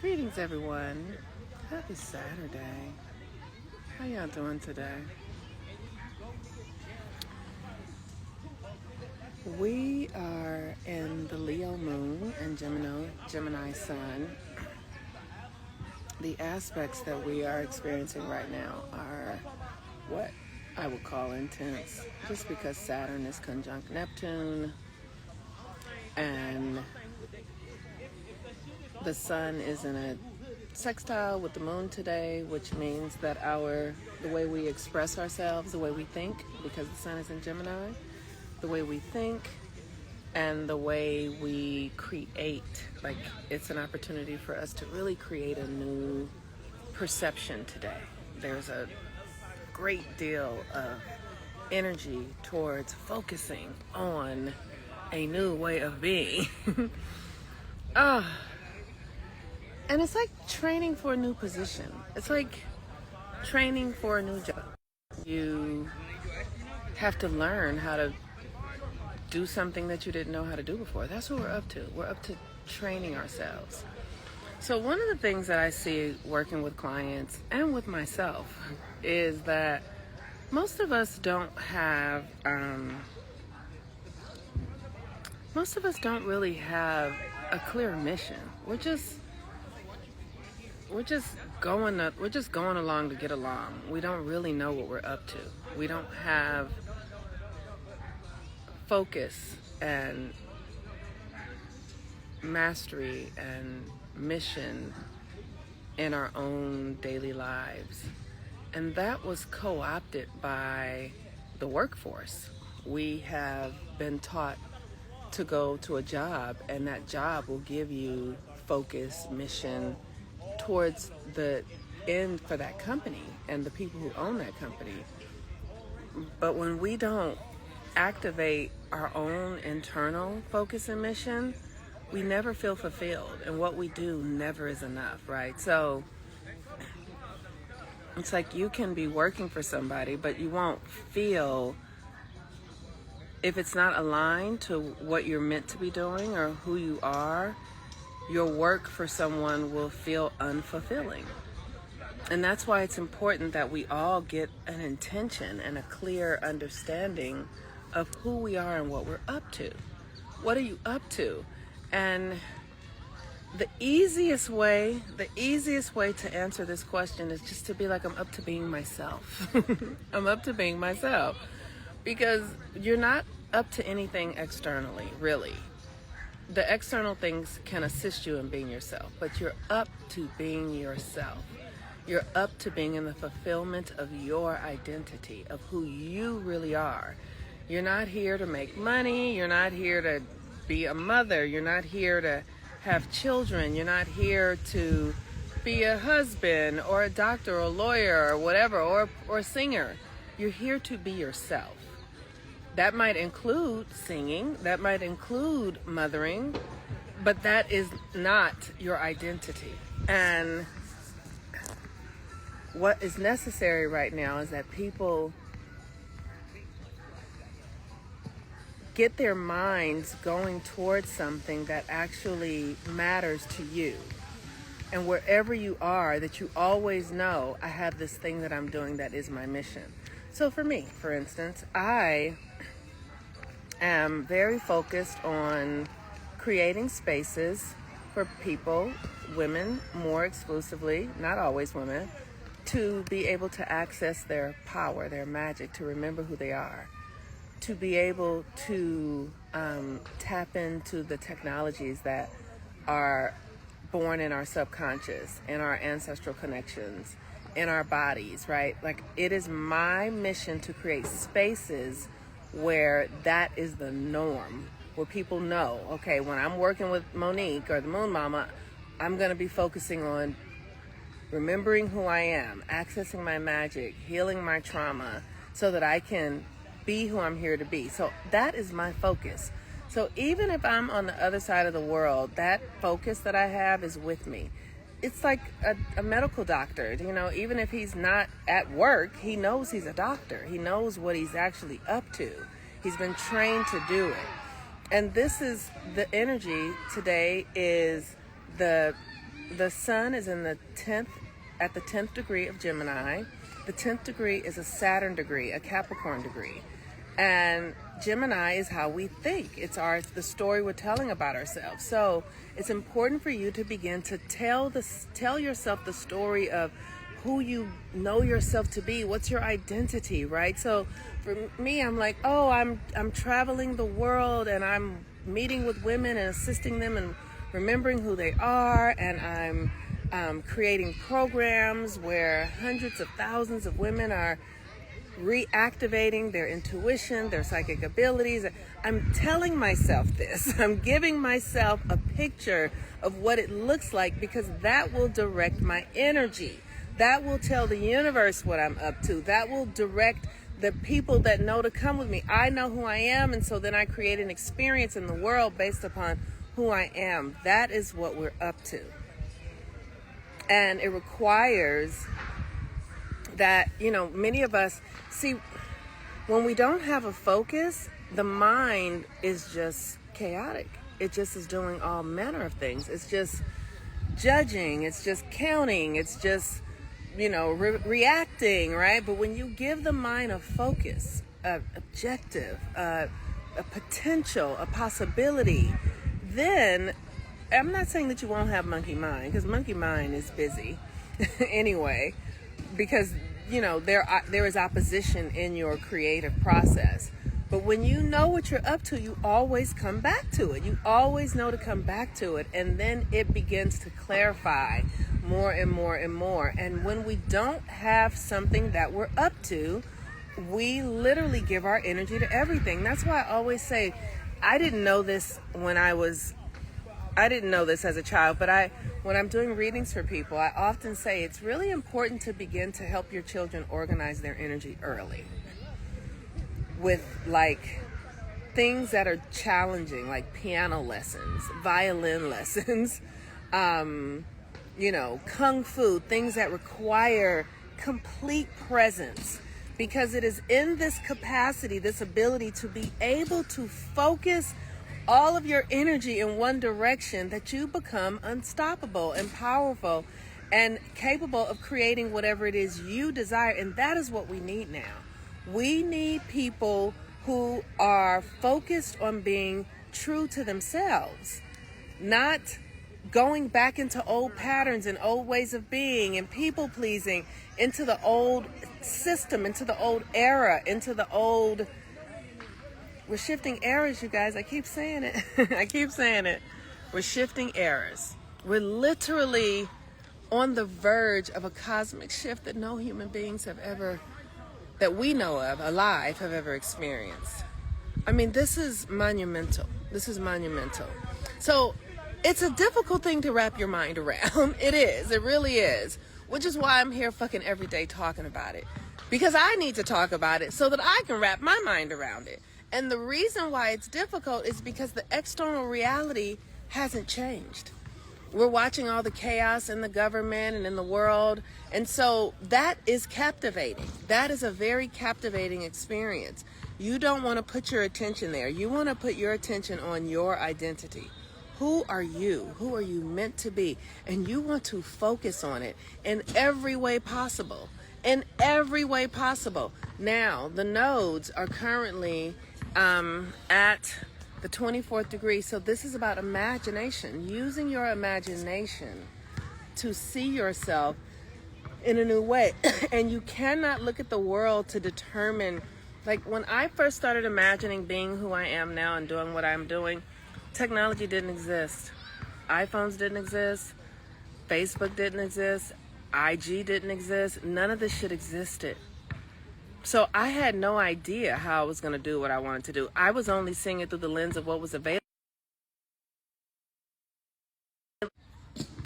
Greetings, everyone. Happy Saturday. How y'all doing today? We are in the Leo moon and Gemini sun. The aspects that we are experiencing right now are what I would call intense, just because Saturn is conjunct Neptune and the sun is in a sextile with the moon today, which means that the way we express ourselves, the way we think, because the sun is in Gemini, the way we think and the way we create, like it's an opportunity for us to really create a new perception today. There's a great deal of energy towards focusing on a new way of being. And it's like training for a new position. It's like training for a new job. You have to learn how to do something that you didn't know how to do before. That's what we're up to. We're up to training ourselves. So one of the things that I see working with clients and with myself is that most of us don't really have a clear mission. We're just going along to get along. We don't really know what we're up to. We don't have focus and mastery and mission in our own daily lives. And that was co-opted by the workforce. We have been taught to go to a job, and that job will give you focus, mission towards the end for that company and the people who own that company. But when we don't activate our own internal focus and mission, we never feel fulfilled, and what we do never is enough, right? So it's like you can be working for somebody, but you won't feel, if it's not aligned to what you're meant to be doing or who you are, your work for someone will feel unfulfilling. And that's why it's important that we all get an intention and a clear understanding of who we are and what we're up to. What are you up to? And the easiest way to answer this question is just to be like, I'm up to being myself. I'm up to being myself. Because you're not up to anything externally, really. The external things can assist you in being yourself, but you're up to being yourself. You're up to being in the fulfillment of your identity, of who you really are. You're not here to make money. You're not here to be a mother. You're not here to have children. You're not here to be a husband or a doctor or a lawyer or whatever, or a singer. You're here to be yourself. That might include singing, that might include mothering, but that is not your identity. And what is necessary right now is that people get their minds going towards something that actually matters to you. And wherever you are, that you always know, I have this thing that I'm doing that is my mission. So for me, for instance, I am very focused on creating spaces for people, women more exclusively, not always women, to be able to access their power, their magic, to remember who they are, to be able to tap into the technologies that are born in our subconscious, in our ancestral connections, in our bodies, right? Like, it is my mission to create spaces where that is the norm, where people know, okay, when I'm working with Monique or the Moon Mama, I'm going to be focusing on remembering who I am, accessing my magic, healing my trauma so that I can be who I'm here to be. So that is my focus. So even if I'm on the other side of the world, that focus that I have is with me. It's like a medical doctor, you know, even if he's not at work, he knows he's a doctor. He knows what he's actually up to. He's been trained to do it. And this is the energy today, is the the sun is in the 10th, at the 10th degree of Gemini. The 10th degree is a Saturn degree, a Capricorn degree. And Gemini is how we think. It's the story we're telling about ourselves. So it's important for you to begin to tell yourself the story of who you know yourself to be. What's your identity, right? So for me, I'm like, oh, I'm traveling the world and I'm meeting with women and assisting them and remembering who they are, and I'm creating programs where hundreds of thousands of women are reactivating their intuition, their psychic abilities. I'm telling myself this. I'm giving myself a picture of what it looks like, because that will direct my energy. That will tell the universe what I'm up to. That will direct the people that know to come with me. I know who I am, and so then I create an experience in the world based upon who I am. That is what we're up to. And it requires that, many of us, see, when we don't have a focus, the mind is just chaotic. It just is doing all manner of things. It's just judging. It's just counting. It's just, reacting, right? But when you give the mind a focus, an objective, a potential, a possibility, then I'm not saying that you won't have monkey mind, because monkey mind is busy anyway, because there is opposition in your creative process. But when you know what you're up to, you always come back to it. You always know to come back to it, and then it begins to clarify more and more and more. And when we don't have something that we're up to, we literally give our energy to everything. That's why I always say, I didn't know this as a child, but when I'm doing readings for people, I often say it's really important to begin to help your children organize their energy early with things that are challenging, like piano lessons, violin lessons, kung fu, things that require complete presence, because it is in this capacity, this ability to be able to focus all of your energy in one direction, that you become unstoppable and powerful and capable of creating whatever it is you desire. And that is what we need now. We need people who are focused on being true to themselves, not going back into old patterns and old ways of being and people pleasing, into the old system, into the old era, into the old... We're shifting eras, you guys. I keep saying it. We're shifting eras. We're literally on the verge of a cosmic shift that no human beings that we know of, alive, have ever experienced. I mean, this is monumental. So it's a difficult thing to wrap your mind around. It is. It really is. Which is why I'm here fucking every day talking about it. Because I need to talk about it so that I can wrap my mind around it. And the reason why it's difficult is because the external reality hasn't changed. We're watching all the chaos in the government and in the world. And so that is captivating. That is a very captivating experience. You don't want to put your attention there. You want to put your attention on your identity. Who are you? Who are you meant to be? And you want to focus on it in every way possible. In every way possible. Now, the nodes are currently at the 24th degree. So this is about imagination, using your imagination to see yourself in a new way. And you cannot look at the world to determine, like when I first started imagining being who I am now and doing what I'm doing, technology didn't exist. iPhones didn't exist. Facebook didn't exist. IG didn't exist. None of this shit existed. So I had no idea how I was going to do what I wanted to do. I was only seeing it through the lens of what was available.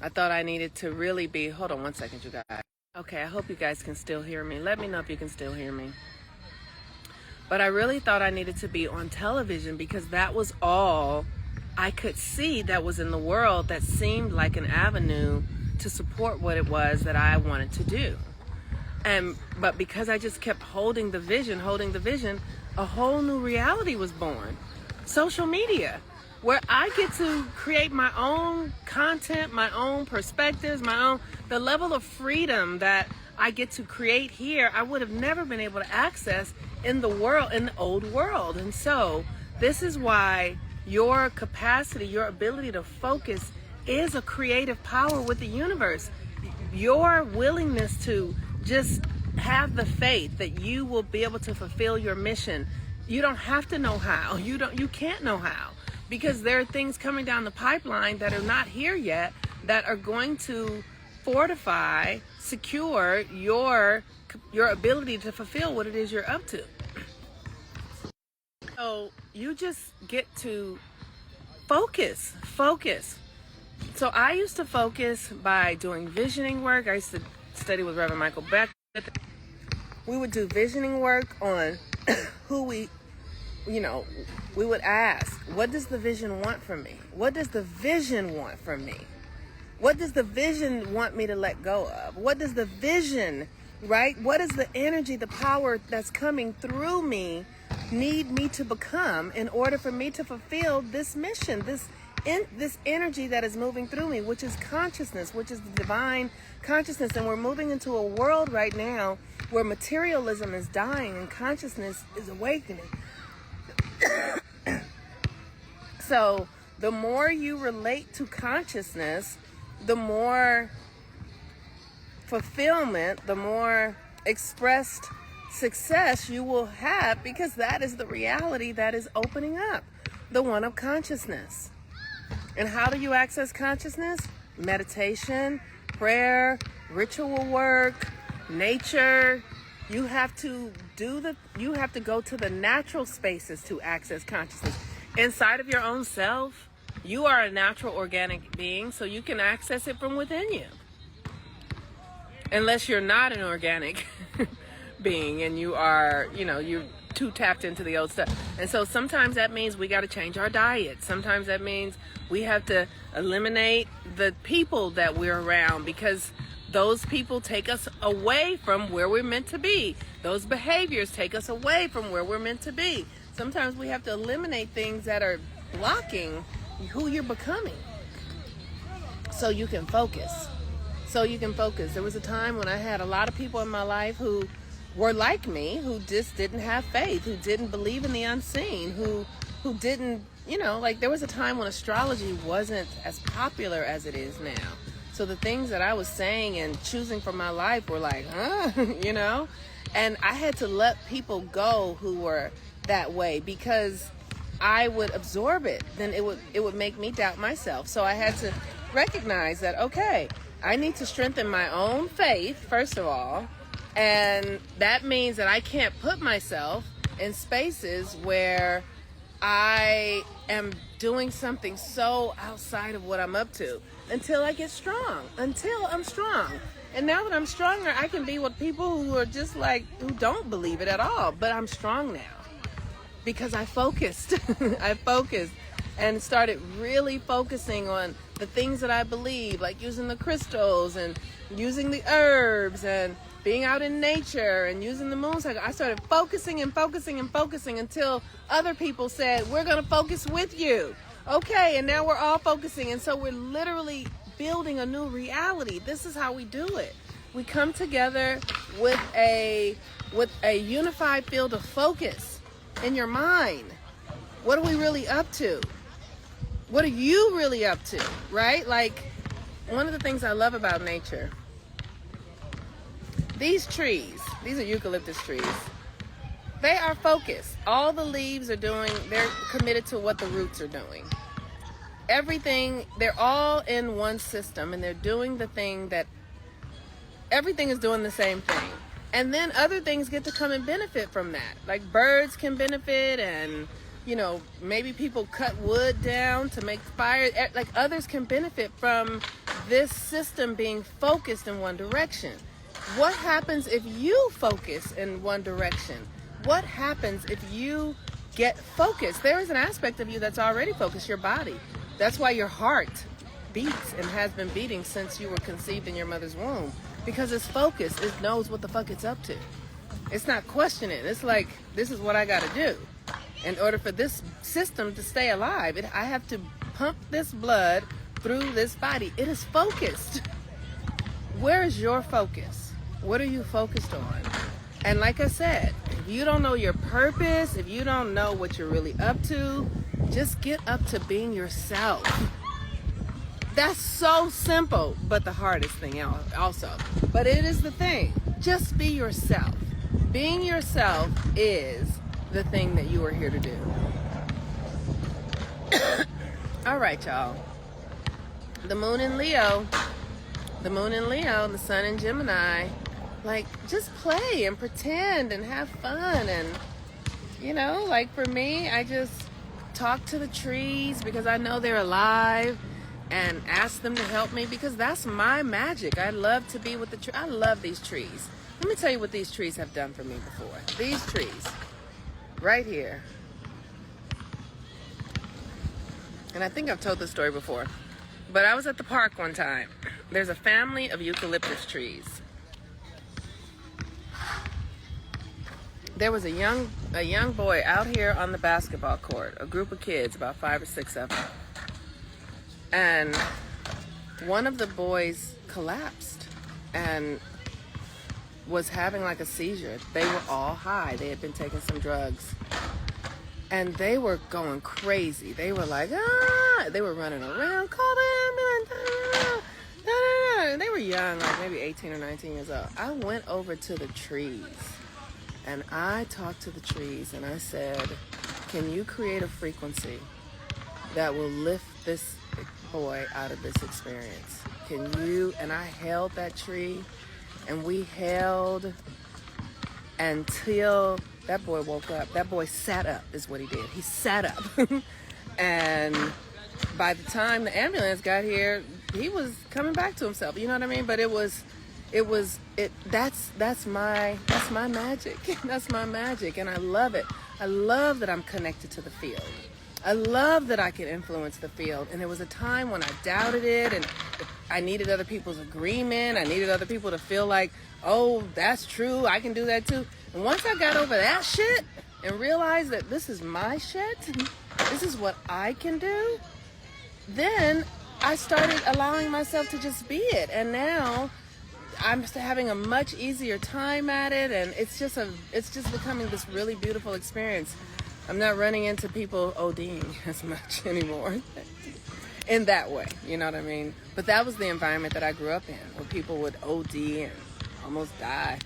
I thought I needed to really be... Hold on one second, you guys. Okay, I hope you guys can still hear me. Let me know if you can still hear me. But I really thought I needed to be on television because that was all I could see that was in the world that seemed like an avenue to support what it was that I wanted to do. But because I just kept holding the vision, a whole new reality was born. Social media. where I get to create my own content, my own perspectives, the level of freedom that I get to create here, I would have never been able to access in the old world. And so this is why your capacity, your ability to focus is a creative power with the universe. Your willingness to just have the faith that you will be able to fulfill your mission. You don't have to know how. You can't know how, because there are things coming down the pipeline that are not here yet that are going to fortify, secure your ability to fulfill what it is you're up to. So you just get to focus. So I used to focus by doing visioning work. I used to study with Reverend Michael Beck. We would do visioning work on who we would ask, what does the vision want from me? What does the vision want from me? What does the vision want me to let go of? What does the vision, right? What is the energy, the power that's coming through me need me to become in order for me to fulfill this mission, this energy that is moving through me, which is consciousness, which is the divine consciousness. And we're moving into a world right now where materialism is dying and consciousness is awakening. So the more you relate to consciousness, the more fulfillment, the more expressed success you will have, because that is the reality that is opening up, the one of consciousness. And how do you access consciousness? Meditation, prayer, ritual work, nature. You have to go to the natural spaces to access consciousness. Inside of your own self, you are a natural organic being, so you can access it from within you. Unless you're not an organic being and you are, you're too tapped into the old stuff. And so sometimes that means we got to change our diet. Sometimes that means we have to eliminate the people that we're around, because those people take us away from where we're meant to be. Those behaviors take us away from where we're meant to be. Sometimes we have to eliminate things that are blocking who you're becoming so you can focus. There was a time when I had a lot of people in my life who were like me, who just didn't have faith, who didn't believe in the unseen, who didn't, there was a time when astrology wasn't as popular as it is now. So the things that I was saying and choosing for my life were like, and I had to let people go who were that way, because I would absorb it. Then it would make me doubt myself. So I had to recognize that, okay, I need to strengthen my own faith, first of all. And that means that I can't put myself in spaces where I am doing something so outside of what I'm up to until I get strong, until I'm strong. And now that I'm stronger, I can be with people who are just who don't believe it at all. But I'm strong now because I focused. I focused and started really focusing on the things that I believe, like using the crystals and using the herbs and being out in nature and using the moon cycle. I started focusing until other people said, we're going to focus with you. Okay, and now we're all focusing. And so we're literally building a new reality. This is how we do it. We come together with a unified field of focus in your mind. What are we really up to? What are you really up to, right? Like, one of the things I love about nature, these trees, these are eucalyptus trees, they are focused. All the leaves are they're committed to what the roots are doing. Everything, they're all in one system, and they're doing the thing that, everything is doing the same thing. And then other things get to come and benefit from that. Like birds can benefit, and maybe people cut wood down to make fire. Like, others can benefit from this system being focused in one direction. What happens if you focus in one direction? What happens if you get focused? There is an aspect of you that's already focused, your body. That's why your heart beats and has been beating since you were conceived in your mother's womb. Because it's focused. It knows what the fuck it's up to. It's not questioning. It's like, this is what I got to do. In order for this system to stay alive, I have to pump this blood through this body. It is focused. Where is your focus? What are you focused on? And like I said, if you don't know your purpose, if you don't know what you're really up to, just get up to being yourself. That's so simple, but the hardest thing also. But it is the thing. Just be yourself. Being yourself is the thing that you are here to do. All right, y'all. The moon in Leo, the sun in Gemini. Like, just play and pretend and have fun. And, you know, like for me, I just talk to the trees because I know they're alive and ask them to help me because that's my magic. I love to be with the trees. I love these trees. Let me tell you what these trees have done for me before. These trees, right here. And I think I've told this story before. But I was at the park one time. There's a family of eucalyptus trees. There was a young boy out here on the basketball court, a group of kids, about 5 or 6 of them. And one of the boys collapsed and was having like a seizure. They were all high. They had been taking some drugs. And they were going crazy. They were like, ah! They were running around, call the ambulance, and they were young, like maybe 18 or 19 years old. I went over to the trees, and I talked to the trees, and I said, can you create a frequency that will lift this boy out of this experience? Can you? And I held that tree, and we held until that boy woke up. That boy sat up is what he did. He sat up. And by the time the ambulance got here, he was coming back to himself. You know what I mean? But that's my magic. That's my magic. And I love it. I love that I'm connected to the field. I love that I can influence the field. And there was a time when I doubted it and I needed other people's agreement. I needed other people to feel like, oh, that's true. I can do that too. And once I got over that shit and realized that this is my shit, this is what I can do, then I started allowing myself to just be it. And now I'm just having a much easier time at it. And it's just becoming this really beautiful experience. I'm not running into people ODing as much anymore in that way. You know what I mean? But that was the environment that I grew up in, where people would OD and almost die.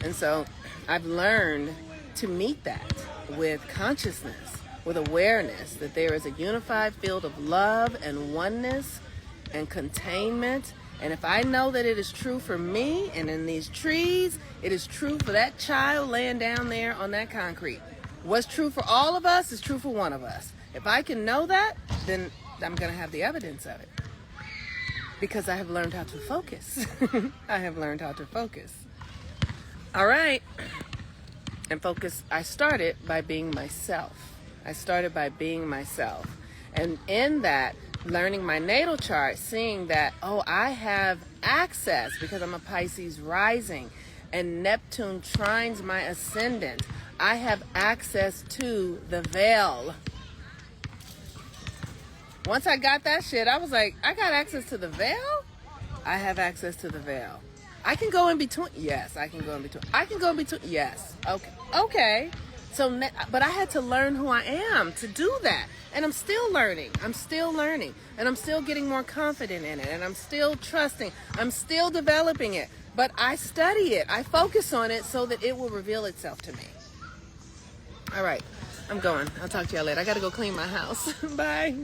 And so I've learned to meet that with consciousness, with awareness that there is a unified field of love and oneness and containment. And if I know that it is true for me and in these trees, it is true for that child laying down there on that concrete. What's true for all of us is true for one of us. If I can know that, then I'm going to have the evidence of it. Because I have learned how to focus. I have learned how to focus. All right. And focus, I started by being myself. And in that, learning my natal chart, seeing that, oh, I have access because I'm a Pisces rising and Neptune trines my ascendant. I have access to the veil. Once I got that shit, I was like, I got access to the veil? I have access to the veil. I can go in between. Yes, I can go in between. I can go in between. Yes. Okay. So, but I had to learn who I am to do that. And I'm still learning. And I'm still getting more confident in it. And I'm still trusting. I'm still developing it. But I study it. I focus on it so that it will reveal itself to me. All right. I'm going. I'll talk to y'all later. I got to go clean my house. Bye.